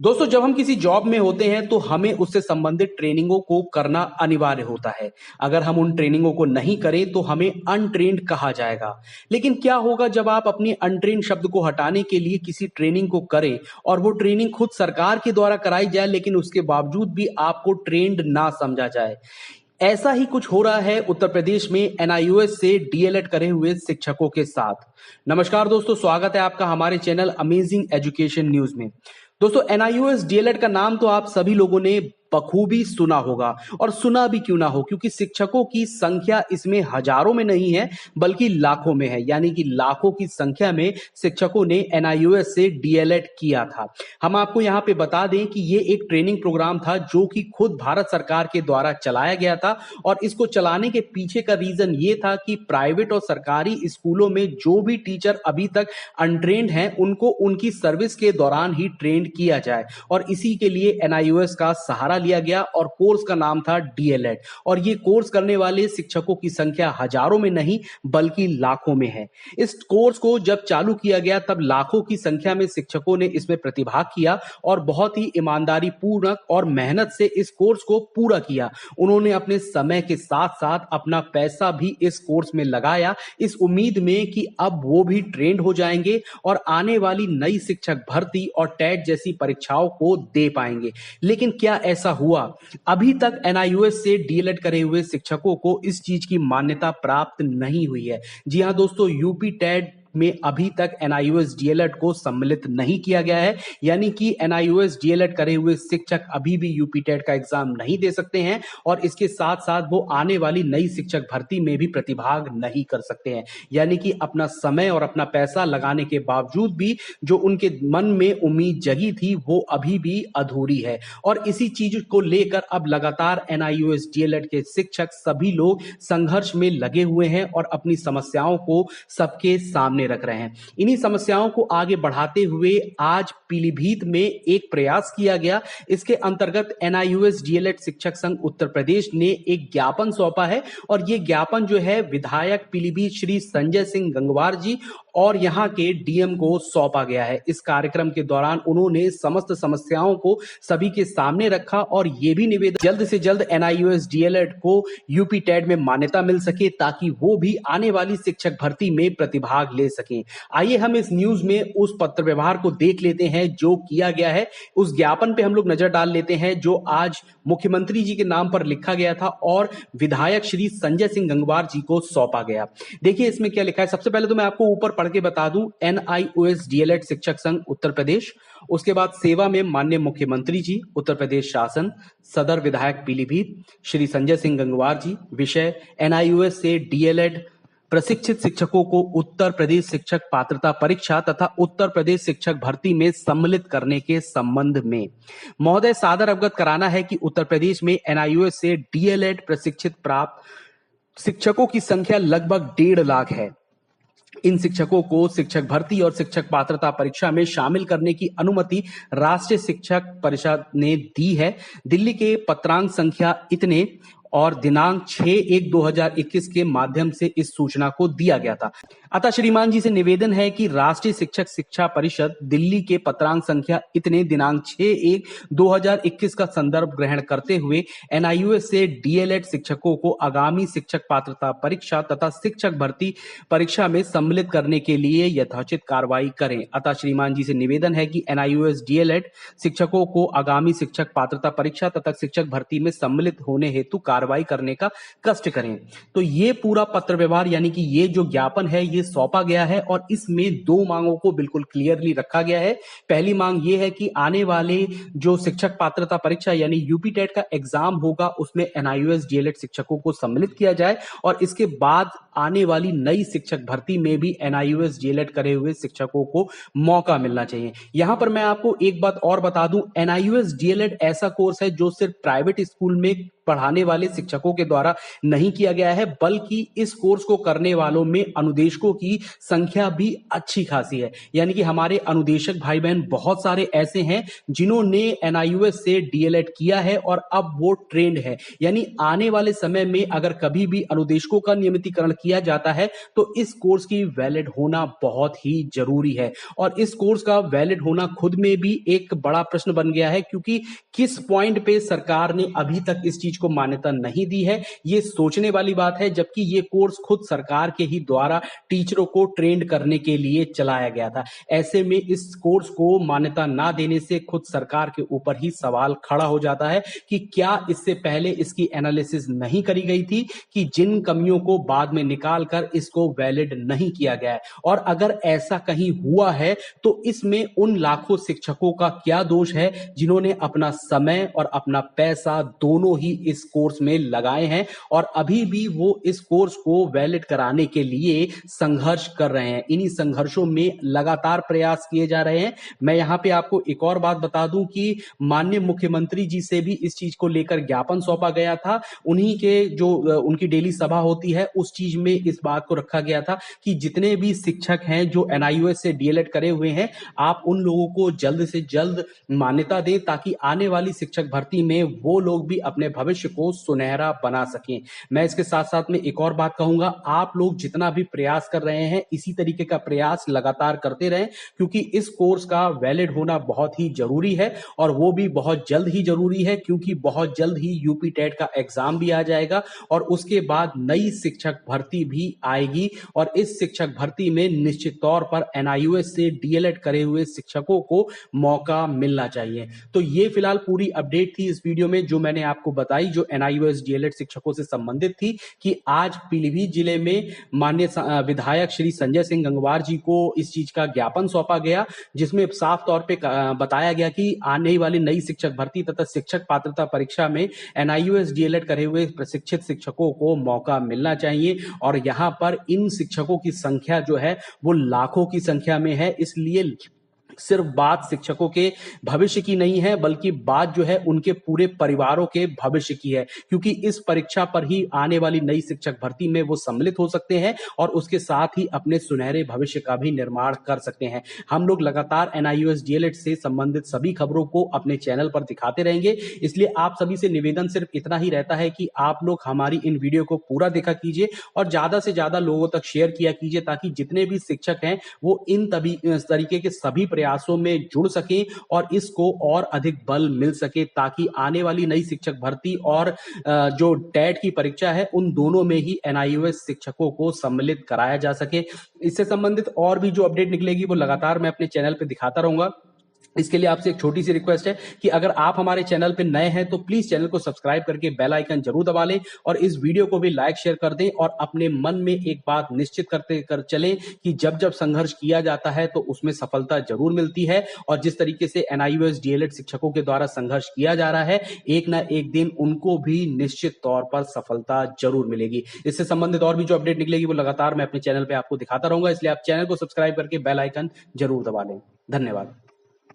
दोस्तों, जब हम किसी जॉब में होते हैं तो हमें उससे संबंधित ट्रेनिंगों को करना अनिवार्य होता है। अगर हम उन ट्रेनिंगों को नहीं करें तो हमें अनट्रेन्ड कहा जाएगा। लेकिन क्या होगा जब आप अपनी अनट्रेन्ड शब्द को हटाने के लिए किसी ट्रेनिंग को करें और वो ट्रेनिंग खुद सरकार के द्वारा कराई जाए, लेकिन उसके बावजूद भी आपको ट्रेंड ना समझा जाए। ऐसा ही कुछ हो रहा है उत्तर प्रदेश में एनआईओएस से डीएलएड करे हुए शिक्षकों के साथ। नमस्कार दोस्तों, स्वागत है आपका हमारे चैनल अमेजिंग एजुकेशन न्यूज में। दोस्तों, एनआईओएस डीएलएड का नाम तो आप सभी लोगों ने बखूबी सुना होगा, और सुना भी क्यों ना हो, क्योंकि शिक्षकों की संख्या इसमें हजारों में नहीं है बल्कि लाखों में है। यानी कि लाखों की संख्या में शिक्षकों ने एनआईओएस से डीएलएड किया था। हम आपको यहाँ पे बता दें कि ये एक ट्रेनिंग प्रोग्राम था जो कि खुद भारत सरकार के द्वारा चलाया गया था, और इसको चलाने के पीछे का रीजन ये था कि प्राइवेट और सरकारी स्कूलों में जो भी टीचर अभी तक अनट्रेन्ड हैं उनको उनकी सर्विस के दौरान ही ट्रेंड किया जाए, और इसी के लिए एनआईओएस का सहारा लिया गया और कोर्स का नाम था डीएलएड। और ये कोर्स करने वाले शिक्षकों की संख्या हजारों में नहीं बल्कि लाखों में है। इस कोर्स को जब चालू किया गया तब लाखों की संख्या में शिक्षकों ने इसमें प्रतिभाग किया और बहुत ही ईमानदारी पूर्वक और मेहनत से इस कोर्स को पूरा किया। उन्होंने अपने समय के साथ साथ अपना पैसा भी इस कोर्स में लगाया, इस उम्मीद में कि अब वो भी ट्रेंड हो जाएंगे और आने वाली नई शिक्षक भर्ती और टेट जैसी परीक्षाओं को दे पाएंगे। लेकिन क्या ऐसा हुआ? अभी तक एनआईओएस से डीएलएड करे हुए शिक्षकों को इस चीज की मान्यता प्राप्त नहीं हुई है। जी हां दोस्तों, यूपी टेट में अभी तक एनआईओएस डीएलएड को सम्मिलित नहीं किया गया है। यानी कि एनआईओएस डीएलएड करे हुए शिक्षक अभी भी यूपी टेट का एग्जाम नहीं दे सकते हैं, और इसके साथ साथ वो आने वाली नई शिक्षक भर्ती में भी प्रतिभाग नहीं कर सकते हैं। यानी कि अपना समय और अपना पैसा लगाने के बावजूद भी जो उनके मन में उम्मीद जगी थी वो अभी भी अधूरी है। और इसी चीज को लेकर अब लगातार एनआईओएस डीएलएड के शिक्षक सभी लोग संघर्ष में लगे हुए हैं और अपनी समस्याओं को सबके सामने रख रहे हैं। इन्हीं समस्याओं को आगे बढ़ाते हुए आज पीलीभीत में एक प्रयास किया गया। इसके अंतर्गत एनआईओएस डीएलएड शिक्षक संघ उत्तर प्रदेश ने एक ज्ञापन सौंपा है, और यह ज्ञापन जो है विधायक पीलीभीत श्री संजय सिंह गंगवार जी और यहां के डीएम को सौंपा गया है। इस कार्यक्रम के दौरान उन्होंने समस्त समस्याओं को सभी के सामने रखा और यह भी निवेदन जल्द से जल्द एनआईओएस डीएलएड को यूपी टेट में मान्यता मिल सके, ताकि वो भी आने वाली शिक्षक भर्ती में प्रतिभाग ले सकें। आइए हम इस न्यूज में उस पत्र व्यवहार को देख लेते हैं जो किया गया है। उस ज्ञापन पे हम लोग नजर डाल लेते हैं जो आज मुख्यमंत्री जी के नाम पर लिखा गया था और विधायक श्री संजय सिंह गंगवार जी को सौंपा गया। देखिए इसमें क्या लिखा है। सबसे पहले तो मैं आपको ऊपर पढ़ के बता दूं, एनआईओएस डीएलएड शिक्षक संघ उत्तर प्रदेश, उसके बाद सेवा में माननीय मुख्यमंत्री जी उत्तर प्रदेश शासन, सदर विधायक पीलीभीत श्री संजय सिंह गंगवार जी। विषय एनआईओएस से डीएलएड प्रशिक्षित शिक्षकों को उत्तर प्रदेश शिक्षक पात्रता परीक्षा तथा उत्तर प्रदेश शिक्षक भर्ती में सम्मिलित करने के संबंध में महोदय सादर अवगत कराना है कि उत्तर प्रदेश में एनआईओएस से डीएलएड प्रशिक्षित प्राप्त शिक्षकों की संख्या लगभग 1.5 लाख है। इन शिक्षकों को शिक्षक भर्ती और शिक्षक पात्रता परीक्षा में शामिल करने की अनुमति राष्ट्रीय शिक्षक परिषद ने दी है। दिल्ली के पत्रांक संख्या इतने और दिनांक 6/1/2021 के माध्यम से इस सूचना को दिया गया था। अतः श्रीमान जी से निवेदन है कि राष्ट्रीय शिक्षक शिक्षा परिषद दिल्ली के पत्रांक संख्या इतने दिनांक 6/1/2021 का संदर्भ ग्रहण करते हुए एनआईओएस से डीएलएड शिक्षकों को आगामी शिक्षक पात्रता परीक्षा तथा शिक्षक भर्ती परीक्षा में सम्मिलित करने के लिए यथोचित कार्रवाई करें। अतः श्रीमान जी से निवेदन है कि एनआईओएस डीएलएड शिक्षकों को आगामी शिक्षक पात्रता परीक्षा तथा शिक्षक भर्ती में सम्मिलित होने हेतु कार्रवाई करने का कष्ट करें। तो ये पूरा पत्र व्यवहार यानी कि ये जो ज्ञापन है ये सौंपा गया है, और इसमें 2 मांगों को बिल्कुल क्लियरली रखा गया है। पहली मांग ये है कि आने वाले जो शिक्षक पात्रता परीक्षा यानी यूपी टेट का एग्जाम होगा उसमें एनआईओएस डीएलएड शिक्षकों को सम्मिलित किया जाए, और इसके बाद आने वाली नई शिक्षक भर्ती में भी एनआईओएस डीएलएड करे हुए शिक्षकों को मौका मिलना चाहिए। यहां पर मैं आपको एक बात और बता दूं, एनआईओएस डीएलएड ऐसा कोर्स है जो सिर्फ प्राइवेट स्कूल में पढ़ाने वाले शिक्षकों के द्वारा नहीं किया गया है, बल्कि इस कोर्स को करने वालों में अनुदेशकों की संख्या भी अच्छी खासी है। यानी कि हमारे अनुदेशक भाई बहन बहुत सारे ऐसे हैं जिन्होंने एनआईयूएस से डीएलएड किया है और अब वो ट्रेंड है। यानी आने वाले समय में अगर कभी भी अनुदेशकों का नियमितीकरण किया जाता है तो इस कोर्स की वैलिड होना बहुत ही जरूरी है। और इस कोर्स का वैलिड होना खुद में भी एक बड़ा प्रश्न बन गया है, क्योंकि किस पॉइंट पे सरकार ने अभी तक इस चीज को मान्यता नहीं दी है, ये सोचने वाली बात है। जबकि ये कोर्स खुद सरकार के ही द्वारा टीचरों को ट्रेंड करने के लिए चलाया गया था। ऐसे में इस कोर्स को मान्यता ना देने से खुद सरकार के ऊपर ही सवाल खड़ा हो जाता है कि क्या इससे पहले इसकी एनालिसिस नहीं करी गई थी कि जिन कमियों को बाद में निकाल कर इसको वैलिड नहीं किया गया है। और अगर ऐसा कहीं हुआ है तो इसमें उन लाखों शिक्षकों का क्या दोष है जिन्होंने अपना समय और अपना पैसा दोनों ही इस कोर्स में लगाए हैं और अभी भी वो इस कोर्स को वैलिड कराने के लिए संघर्ष कर रहे हैं। इन्हीं संघर्षों में लगातार प्रयास किए जा रहे हैं। मैं यहां पे आपको एक और बात बता दूं कि माननीय मुख्यमंत्री जी से भी इस चीज को लेकर ज्ञापन सौंपा गया था। उन्हीं के जो उनकी डेली सभा होती है उस चीज में इस बात को रखा गया था कि जितने भी शिक्षक हैं जो एनआईयूएस से डीएलएड करे हुए हैं, आप उन लोगों को जल्द से जल्द मान्यता दें ताकि आने वाली शिक्षक भर्ती में वो लोग भी अपने भविष्य को सुनहरा बना सकें। मैं इसके साथ साथ में एक और बात कहूंगा, आप लोग जितना भी प्रयास कर रहे हैं इसी तरीके का प्रयास लगातार करते रहें, क्योंकि इस कोर्स का वैलिड होना बहुत ही जरूरी है और वो भी बहुत जल्द ही जरूरी है, क्योंकि बहुत जल्द ही यूपी टेट का एग्जाम भी आ जाएगा और उसके बाद नई शिक्षक भर्ती भी आएगी और इस शिक्षक भर्ती में निश्चित तौर पर एनआईयूएस से डीएलएड करे हुए शिक्षकों को मौका मिलना चाहिए। तो ये फिलहाल पूरी अपडेट थी इस वीडियो में जो मैंने आपको बताई, जो एनआईयूएस डीएलएड शिक्षकों से संबंधित थी, कि आज पीलीभीत जिले में माननीय विधायक श्री संजय सिंह गंगवार जी को इस चीज का ज्ञापन सौंपा गया, जिसमें साफ तौर पे बताया गया कि आने वाली नई शिक्षक भर्ती तथा शिक्षक पात्रता परीक्षा में एनआईयूएस डीएलएड करे हुए प्रशिक्षित शिक्षकों को मौका मिलना चाहिए। और यहाँ पर इन शिक्षकों की संख्या जो है वो लाखों की संख्या में है, इसलिए सिर्फ बात शिक्षकों के भविष्य की नहीं है बल्कि बात जो है उनके पूरे परिवारों के भविष्य की है, क्योंकि इस परीक्षा पर ही आने वाली नई शिक्षक भर्ती में वो सम्मिलित हो सकते हैं और उसके साथ ही अपने सुनहरे भविष्य का भी निर्माण कर सकते हैं। हम लोग लगातार एनआईयूएस डीएलएड से संबंधित सभी खबरों को अपने चैनल पर दिखाते रहेंगे, इसलिए आप सभी से निवेदन सिर्फ इतना ही रहता है कि आप लोग हमारी इन वीडियो को पूरा देखा कीजिए और ज्यादा से ज्यादा लोगों तक शेयर किया कीजिए, ताकि जितने भी शिक्षक हैं वो इन तरीके के सभी प्रयासों में जुड़ सकें और इसको और अधिक बल मिल सके, ताकि आने वाली नई शिक्षक भर्ती और जो टेट की परीक्षा है उन दोनों में ही एनआईयूएस शिक्षकों को सम्मिलित कराया जा सके। इससे संबंधित और भी जो अपडेट निकलेगी वो लगातार मैं अपने चैनल पे दिखाता रहूंगा। इसके लिए आपसे एक छोटी सी रिक्वेस्ट है कि अगर आप हमारे चैनल पे नए हैं तो प्लीज चैनल को सब्सक्राइब करके बेल आइकन जरूर दबा लें और इस वीडियो को भी लाइक शेयर कर दें और अपने मन में एक बात निश्चित करते कर चलें कि जब जब संघर्ष किया जाता है तो उसमें सफलता जरूर मिलती है। और जिस तरीके से एनआईयूएस डीएलएड शिक्षकों के द्वारा संघर्ष किया जा रहा है, एक ना एक दिन उनको भी निश्चित तौर पर सफलता जरूर मिलेगी। इससे संबंधित और भी जो अपडेट निकलेगी वो लगातार मैं अपने चैनल पे आपको दिखाता रहूंगा, इसलिए आप चैनल को सब्सक्राइब करके बेल आइकन जरूर दबा लें। धन्यवाद।